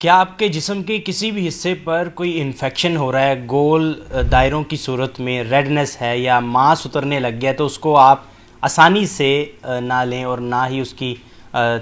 کیا آپ کے جسم کے کسی بھی حصے پر کوئی انفیکشن ہو رہا ہے، گول دائروں کی صورت میں ریڈنس ہے یا ماس اترنے لگ گیا ہے، تو اس کو آپ آسانی سے نہ لیں اور نہ ہی اس کی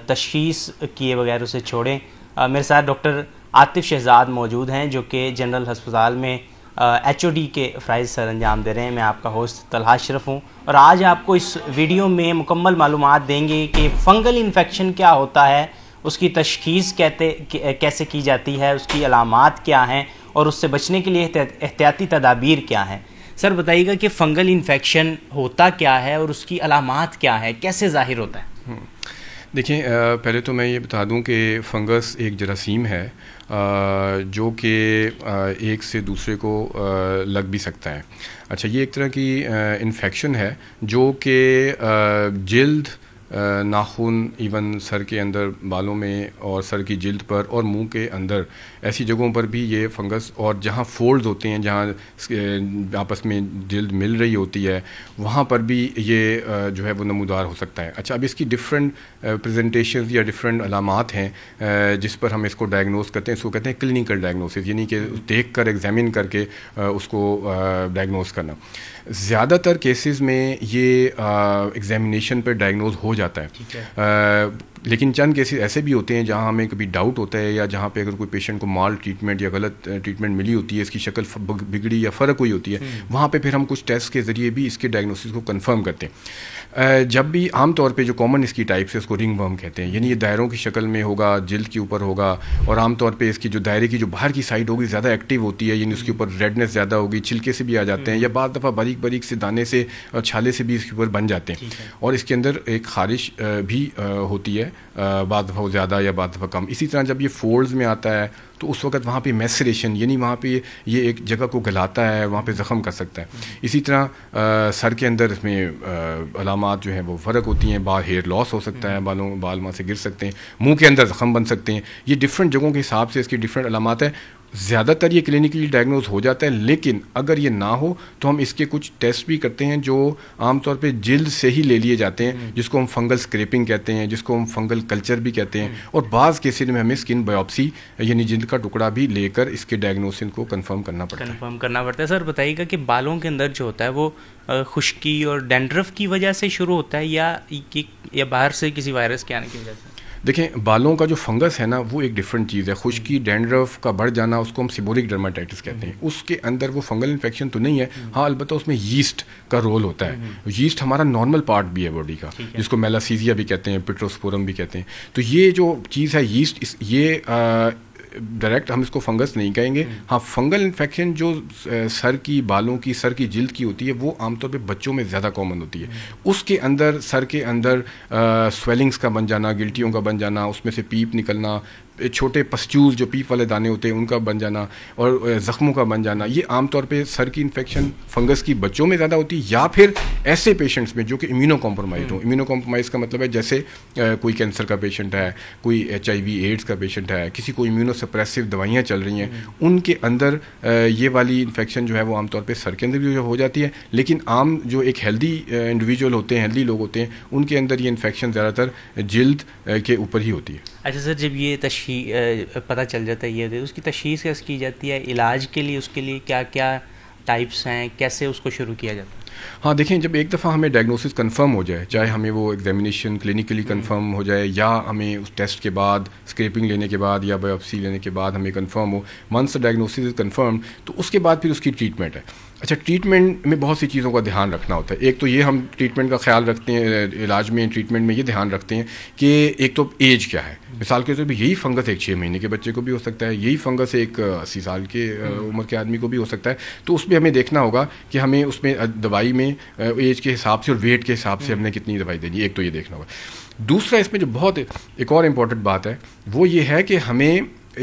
تشخیص کیے بغیر اسے چھوڑیں؟ میرے ساتھ ڈاکٹر عاطف شہزاد موجود ہیں جو کہ جنرل ہسپتال میں ایچ او ڈی کے فرائض سر انجام دے رہے ہیں۔ میں آپ کا ہوسٹ طلحہ اشرف ہوں اور آج آپ کو اس ویڈیو میں مکمل معلومات دیں گے کہ فنگل انفیکشن کیا ہوتا ہے، اس کی تشخیص کیسے کی جاتی ہے، اس کی علامات کیا ہیں اور اس سے بچنے کے لیے احتیاطی تدابیر کیا ہیں۔ سر بتائیے گا کہ فنگل انفیکشن ہوتا کیا ہے اور اس کی علامات کیا ہے، کیسے ظاہر ہوتا ہے؟ دیکھیں، پہلے تو میں یہ بتا دوں کہ فنگس ایک جراثیم ہے جو کہ ایک سے دوسرے کو لگ بھی سکتا ہے۔ اچھا، یہ ایک طرح کی انفیکشن ہے جو کہ جلد، ناخن، ایون سر کے اندر بالوں میں اور سر کی جلد پر اور منہ کے اندر ایسی جگہوں پر بھی یہ فنگس، اور جہاں فولڈز ہوتے ہیں، جہاں آپس میں جلد مل رہی ہوتی ہے، وہاں پر بھی یہ جو ہے وہ نمودار ہو سکتا ہے۔ اچھا، اب اس کی ڈفرینٹ پریزنٹیشنز یا ڈفرینٹ علامات ہیں جس پر ہم اس کو ڈائگنوز کرتے ہیں۔ اس کو کہتے ہیں کلینکل ڈائگنوسس، یعنی کہ دیکھ کر ایگزامن کر کے اس کو ڈائگنوز کرنا۔ زیادہ تر کیسز میں یہ ایگزامینیشن پہ ڈائگنوز ہو جاتا ہے، لیکن چند کیسز ایسے بھی ہوتے ہیں جہاں ہمیں کبھی ڈاؤٹ ہوتا ہے، یا جہاں پہ اگر کوئی پیشنٹ کو مال ٹریٹمنٹ یا غلط ٹریٹمنٹ ملی ہوتی ہے، اس کی شکل بگڑی یا فرق ہوئی ہوتی ہے، وہاں پہ پھر ہم کچھ ٹیسٹ کے ذریعے بھی اس کے ڈائگنوسس کو کنفرم کرتے ہیں۔ جب بھی عام طور پہ جو کامن اس کی ٹائپس ہے اس کو رنگ ورم کہتے ہیں، یعنی یہ دائروں کی شکل میں ہوگا، جلد کے اوپر ہوگا، اور عام طور پہ اس کی جو دائرے کی جو باہر کی سائڈ ہوگی زیادہ ایکٹیو ہوتی ہے، یعنی اس کے اوپر ریڈنس زیادہ ہوگی، چھلکے سے بھی آ جاتے ہیں، یا بعض دفعہ باریک باریک سے دانے سے اور چھالے سے بھی اس کے اوپر بن جاتے ہیں، اور اس کے اندر ایک خارش بھی ہوتی ہے، بعض دفعہ زیادہ یا بعض دفعہ کم۔ اسی طرح جب یہ فولڈز میں آتا ہے تو اس وقت وہاں پہ میسریشن، یعنی وہاں پہ یہ ایک جگہ کو گلاتا ہے، وہاں پہ زخم کر سکتا ہے۔ اسی طرح سر کے اندر اس میں علامات جو ہیں وہ فرق ہوتی ہیں، ہیئر لاس ہو سکتا ہے، بال وہاں سے گر سکتے ہیں، منہ کے اندر زخم بن سکتے ہیں۔ یہ ڈفرینٹ جگہوں کے حساب سے اس کی ڈفرینٹ علامات ہیں۔ زیادہ تر یہ کلینکلی ڈائگنوز ہو جاتا ہے، لیکن اگر یہ نہ ہو تو ہم اس کے کچھ ٹیسٹ بھی کرتے ہیں جو عام طور پہ جلد سے ہی لے لیے جاتے ہیں، جس کو ہم فنگل اسکریپنگ کہتے ہیں، جس کو ہم فنگل کلچر بھی کہتے ہیں، اور بعض کیسز میں ہمیں اسکن بایوپسی یعنی جلد کا ٹکڑا بھی لے کر اس کے ڈائگنوسن کو کنفرم کرنا پڑتا ہے۔ سر بتائیے گا کہ بالوں کے اندر جو ہوتا ہے وہ خشکی اور ڈینڈرف کی وجہ سے شروع ہوتا ہے یا باہر سے کسی وائرس کے آنے کی وجہ سے؟ دیکھیں، بالوں کا جو فنگس ہے نا وہ ایک ڈفرینٹ چیز ہے۔ خشکی، ڈینڈرف کا بڑھ جانا، اس کو ہم سیبورک ڈرماٹائٹس کہتے ہیں۔ اس کے اندر وہ فنگل انفیکشن تو نہیں ہے، ہاں البتہ اس میں ییسٹ کا رول ہوتا ہے۔ ییسٹ ہمارا نارمل پارٹ بھی ہے باڈی کا، جس کو میلاسیزیا بھی کہتے ہیں، پیٹروسپورم بھی کہتے ہیں۔ تو یہ جو چیز ہے ییسٹ، یہ ڈائریکٹ ہم اس کو فنگس نہیں کہیں گے۔ ہاں، فنگل انفیکشن جو سر کی بالوں کی، سر کی جلد کی ہوتی ہے، وہ عام طور پہ بچوں میں زیادہ کامن ہوتی ہے۔ اس کے اندر سر کے اندر سویلنگز کا بن جانا، گلٹیوں کا بن جانا، اس میں سے پیپ نکلنا، چھوٹے پسچوز جو پیپ والے دانے ہوتے ہیں ان کا بن جانا، اور زخموں کا بن جانا، یہ عام طور پہ سر کی انفیکشن فنگس کی بچوں میں زیادہ ہوتی ہے، یا پھر ایسے پیشنٹس میں جو کہ امیونو کمپرومائزڈ ہوں۔ امیونو کمپرومائز کا مطلب ہے جیسے کوئی کینسر کا پیشنٹ ہے، کوئی HIV ایڈز کا پیشنٹ ہے، کسی کو امیونو سپریسو دوائیاں چل رہی ہیں، ان کے اندر یہ والی انفیکشن جو ہے وہ عام طور پہ سر کے اندر بھی ہو جاتی ہے، لیکن عام جو ایک ہیلدی انڈیویجول ہوتے ہیں، ہیلدی لوگ ہوتے ہیں، ان کے اندر یہ انفیکشن زیادہ تر جلد کے اوپر ہی ہوتی ہے۔ اچھا سر، جب یہ پتہ چل جاتا ہے یہ اس کی تشخیص کیسے کی جاتی ہے؟ علاج کے لیے اس کے لیے کیا کیا ٹائپس ہیں، کیسے اس کو شروع کیا جاتا ہے؟ ہاں دیکھیں، جب ایک دفعہ ہمیں ڈائگنوسس کنفرم ہو جائے، چاہے ہمیں وہ ایگزامینیشن کلینکلی کنفرم ہو جائے، یا ہمیں اس ٹیسٹ کے بعد، اسکریپنگ لینے کے بعد یا بایوپسی لینے کے بعد ہمیں confirm who, once diagnosis is confirm, تو اس کے بعد پھر اس کی ٹریٹمنٹ ہے۔ اچھا، ٹریٹمنٹ میں بہت سی چیزوں کا دھیان رکھنا ہوتا ہے۔ ایک تو یہ ہم ٹریٹمنٹ کا خیال رکھتے ہیں، علاج میں، ٹریٹمنٹ میں یہ دھیان رکھتے ہیں کہ ایک تو ایج کیا ہے۔ مثال کے طور پہ یہی فنگس ایک 6 مہینے کے بچے کو بھی ہو سکتا ہے، یہی فنگس ایک 80 سال کے عمر کے آدمی کو بھی ہو سکتا ہے۔ تو اس میں ہمیں دیکھنا ہوگا کہ ہمیں اس میں دوائی میں ایج کے حساب سے اور ویٹ کے حساب سے ہم نے کتنی دوائی دینی ہے، ایک تو یہ دیکھنا ہوگا۔ دوسرا اس میں جو بہت ایک اور امپورٹنٹ بات ہے وہ یہ ہے کہ ہمیں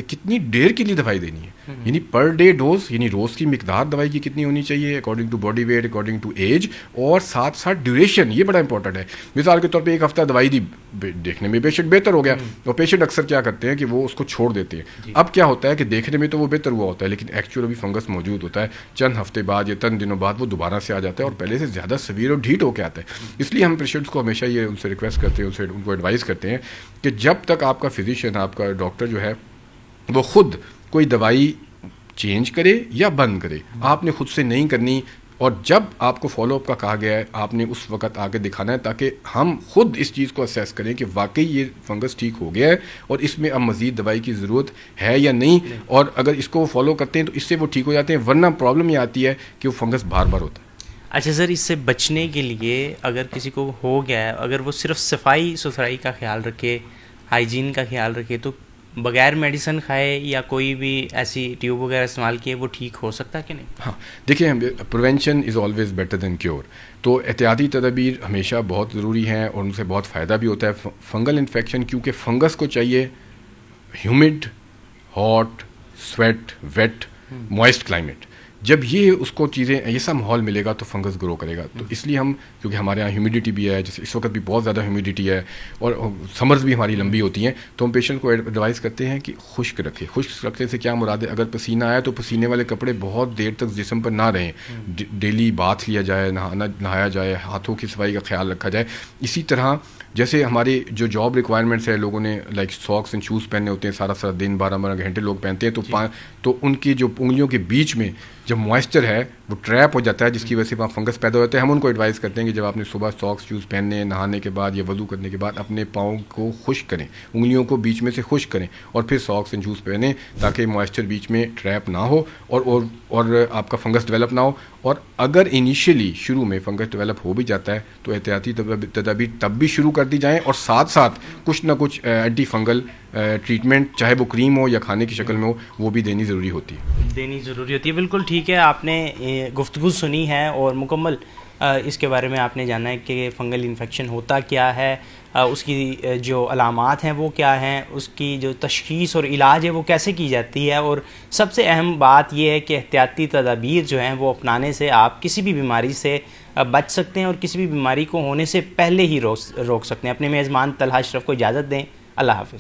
کتنی دیر کے لیے دوائی دینی ہے، یعنی پر ڈے ڈوز، یعنی روز کی مقدار دوائی کی کتنی ہونی چاہیے according to body weight, according to age, اور ساتھ ساتھ ڈیوریشن، یہ بڑا امپورٹنٹ ہے۔ مثال کے طور پہ 1 ہفتہ دوائی دی، دیکھنے میں پیشنٹ بہتر ہو گیا، اور پیشنٹ اکثر کیا کرتے ہیں کہ وہ اس کو چھوڑ دیتے ہیں۔ اب کیا ہوتا ہے کہ دیکھنے میں تو وہ بہتر ہوا ہوتا ہے، لیکن ایکچوئل ابھی فنگس موجود ہوتا ہے، چند ہفتے بعد یا چند دنوں بعد وہ دوبارہ سے آ جاتا ہے، اور پہلے سے زیادہ سویر اور ڈھیٹ ہو کے آتا ہے۔ اس لیے ہم پیشنٹس کو ہمیشہ یہ ان سے ریکویسٹ کرتے ہیں، ان کو ایڈوائز کرتے ہیں کہ جب تک آپ کا فزیشین، آپ کا ڈاکٹر جو ہے وہ خود کوئی دوائی چینج کرے یا بند کرے، آپ نے خود سے نہیں کرنی. اور جب آپ کو فالو اپ کا کہا گیا ہے آپ نے اس وقت آ کے دکھانا ہے تاکہ ہم خود اس چیز کو اسیس کریں کہ واقعی یہ فنگس ٹھیک ہو گیا ہے اور اس میں اب مزید دوائی کی ضرورت ہے یا نہیں. اور اگر اس کو فالو کرتے ہیں تو اس سے وہ ٹھیک ہو جاتے ہیں، ورنہ پرابلم یہ آتی ہے کہ وہ فنگس بار بار ہوتا ہے. اچھا سر، اس سے بچنے کے لیے اگر کسی کو ہو گیا ہے، اگر وہ صرف صفائی ستھرائی کا خیال رکھے، ہائیجین کا خیال رکھے، تو بغیر میڈیسن کھائے یا کوئی بھی ایسی ٹیوب وغیرہ استعمال کیے وہ ٹھیک ہو سکتا ہے کہ نہیں؟ ہاں دیکھیں، prevention is always better than cure. تو احتیاطی تدابیر ہمیشہ بہت ضروری ہیں اور ان سے بہت فائدہ بھی ہوتا ہے. فنگل انفیکشن کیونکہ فنگس کو چاہیے humid, hot, sweet, wet, moist climate. جب یہ اس کو چیزیں ایسا ماحول ملے گا تو فنگس گرو کرے گا. تو اس لیے ہم، کیونکہ ہمارے یہاں ہیومیڈیٹی بھی ہے، جیسے اس وقت بھی بہت زیادہ ہیومیڈیٹی ہے اور سمرز بھی ہماری لمبی ہوتی ہیں، تو ہم پیشنٹ کو ایڈوائز کرتے ہیں کہ خشک رکھے. خشک رکھنے سے کیا مراد ہے؟ اگر پسینہ آیا تو پسینے والے کپڑے بہت دیر تک جسم پر نہ رہیں. ڈیلی باتھ لیا جائے، نہایا جائے، ہاتھوں کی صفائی کا خیال رکھا جائے. اسی طرح جیسے ہماری جو جاب ریکوائرمنٹس ہے، لوگوں نے لائک ساکس اینڈ شوز پہننے ہوتے ہیں، سارا دن 12 گھنٹے لوگ پہنتے ہیں، تو ان کی جو انگلیوں کے بیچ میں جب موائسچر ہے وہ ٹریپ ہو جاتا ہے، جس کی وجہ سے وہاں فنگس پیدا ہو جاتا ہے. ہم ان کو ایڈوائز کرتے ہیں کہ جب آپ نے صبح ساکس شوز پہننے، نہانے کے بعد یا وضو کرنے کے بعد اپنے پاؤں کو خشک کریں، انگلیوں کو بیچ میں سے خشک کریں اور پھر ساکس اینڈ شوز پہنیں تاکہ موائسچر بیچ میں ٹریپ نہ ہو اور آپ کا فنگس ڈیولپ نہ ہو. اور اگر انیشیلی شروع میں فنگس ڈیولپ ہو بھی جاتا ہے تو احتیاطی تدابیر تب بھی شروع کر دی جائیں اور ساتھ ساتھ کچھ نہ کچھ اینٹی فنگل ٹریٹمنٹ، چاہے وہ کریم ہو یا کھانے کی شکل میں ہو، وہ بھی دینی ضروری ہوتی ہے. بالکل ٹھیک ہے، آپ نے گفتگو سنی ہے اور مکمل اس کے بارے میں آپ نے جانا ہے کہ فنگل انفیکشن ہوتا کیا ہے، اس کی جو علامات ہیں وہ کیا ہیں، اس کی جو تشخیص اور علاج ہے وہ کیسے کی جاتی ہے، اور سب سے اہم بات یہ ہے کہ احتیاطی تدابیر جو ہیں وہ اپنانے سے آپ کسی بھی بیماری سے بچ سکتے ہیں اور کسی بھی بیماری کو ہونے سے پہلے ہی روک سکتے ہیں. اپنے میزبان طلحہ اشرف کو اجازت دیں. اللہ حافظ.